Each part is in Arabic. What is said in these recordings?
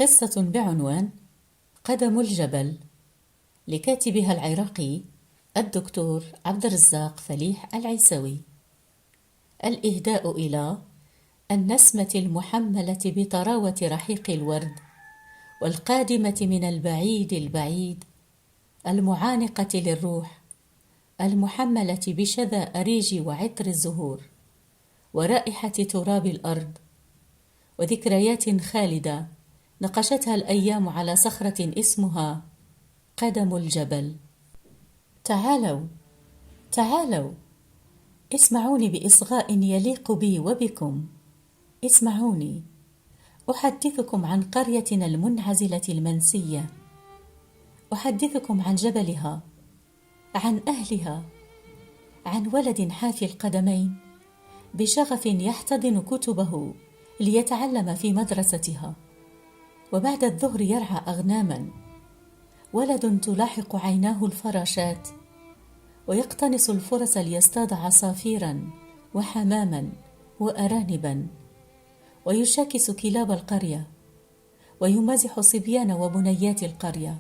قصة بعنوان قدم الجبل، لكاتبها العراقي الدكتور عبد الرزاق فليح العيسوي. الإهداء إلى النسمة المحملة بطراوة رحيق الورد، والقادمة من البعيد البعيد، المعانقة للروح، المحملة بشذا أريج وعطر الزهور، ورائحة تراب الأرض، وذكريات خالدة نقشتها الأيام على صخرة اسمها قدم الجبل. تعالوا تعالوا، اسمعوني بإصغاء يليق بي وبكم. اسمعوني أحدثكم عن قريتنا المنعزلة المنسية، أحدثكم عن جبلها، عن أهلها، عن ولد حافي القدمين بشغف يحتضن كتبه ليتعلم في مدرستها، وبعد الظهر يرعى أغناما. ولد تلاحق عيناه الفراشات، ويقتنص الفرص ليصطاد عصافيرا وحماما وأرانبا، ويشاكس كلاب القرية، ويمازح صبيان وبنيات القرية.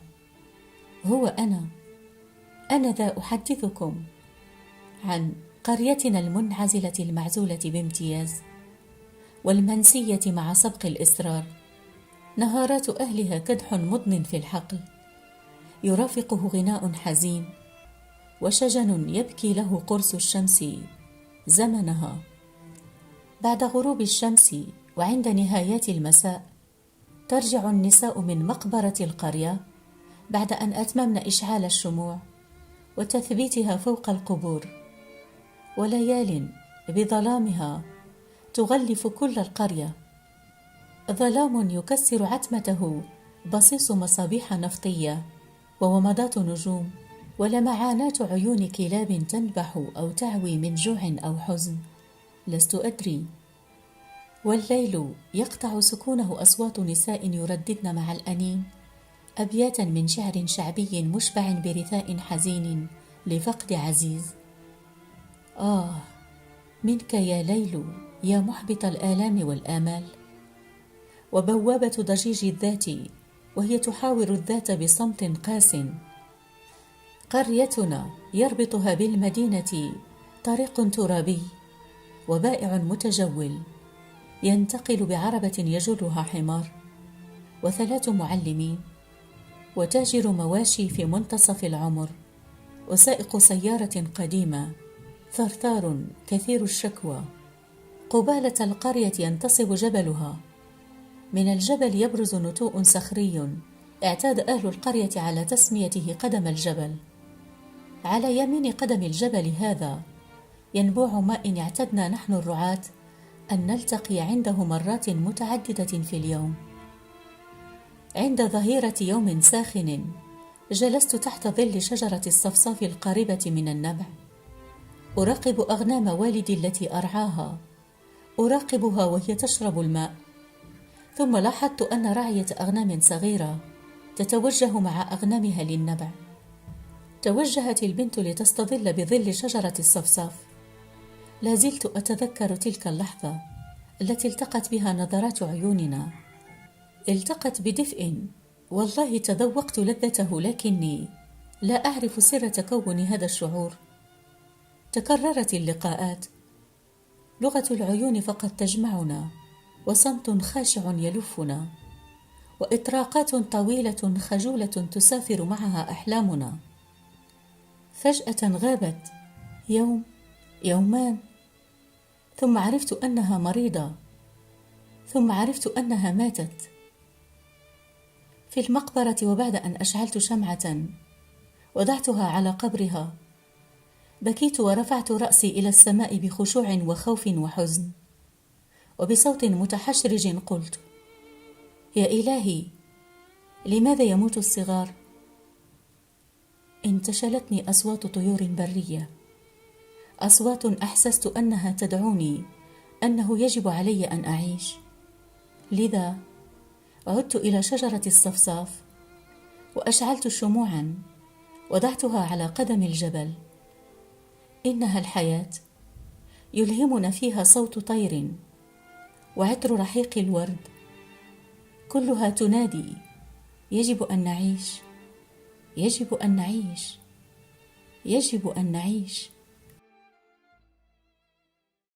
هو أنا ذا أحدثكم عن قريتنا المنعزلة المعزولة بامتياز، والمنسية مع سبق الإصرار. نهارات أهلها كدح مضن في الحقل، يرافقه غناء حزين، وشجن يبكي له قرص الشمس زمنها. بعد غروب الشمس وعند نهايات المساء ترجع النساء من مقبرة القرية بعد أن أتممن إشعال الشموع وتثبيتها فوق القبور، وليال بظلامها تغلف كل القرية، ظلام يكسر عتمته بصيص مصابيح نفطية وومضات نجوم ولمعانات عيون كلاب تنبح أو تعوي من جوع أو حزن، لست أدري. والليل يقطع سكونه أصوات نساء يرددن مع الأنين أبياتا من شعر شعبي مشبع برثاء حزين لفقد عزيز. منك يا ليل يا محبط الآلام والآمال، وبوابة ضجيج الذات وهي تحاور الذات بصمت قاس. قريتنا يربطها بالمدينة طريق ترابي، وبائع متجول ينتقل بعربة يجرها حمار، وثلاث معلمين، وتاجر مواشي في منتصف العمر، وسائق سيارة قديمة، ثرثار كثير الشكوى. قبالة القرية ينتصب جبلها، من الجبل يبرز نتوء صخري اعتاد أهل القرية على تسميته قدم الجبل. على يمين قدم الجبل هذا ينبوع ماء اعتدنا نحن الرعاة أن نلتقي عنده مرات متعددة في اليوم. عند ظهيرة يوم ساخن جلست تحت ظل شجرة الصفصاف القريبة من النبع، أراقب أغنام والدي التي أرعاها، أراقبها وهي تشرب الماء. ثم لاحظت أن راعية أغنام صغيرة تتوجه مع أغنامها للنبع. توجهت البنت لتستظل بظل شجرة الصفصاف. لا زلت أتذكر تلك اللحظة التي التقت بها نظرات عيوننا، التقت بدفء، والله تذوقت لذته، لكني لا أعرف سر تكون هذا الشعور. تكررت اللقاءات، لغة العيون فقط تجمعنا، وصمت خاشع يلفنا، وإطراقات طويلة خجولة تسافر معها أحلامنا. فجأة غابت يوم، يومان، ثم عرفت أنها مريضة، ثم عرفت أنها ماتت في المقبرة. وبعد أن أشعلت شمعة وضعتها على قبرها بكيت ورفعت رأسي إلى السماء بخشوع وخوف وحزن، وبصوت متحشرج قلت: يا إلهي، لماذا يموت الصغار؟ انتشلتني أصوات طيور برية، أصوات أحسست أنها تدعوني، أنه يجب علي أن أعيش. لذا عدت إلى شجرة الصفصاف وأشعلت شموعا وضعتها على قدم الجبل. إنها الحياة، يلهمنا فيها صوت طير وعطر رحيق الورد كلها تنادي: يجب أن نعيش، يجب أن نعيش، يجب أن نعيش.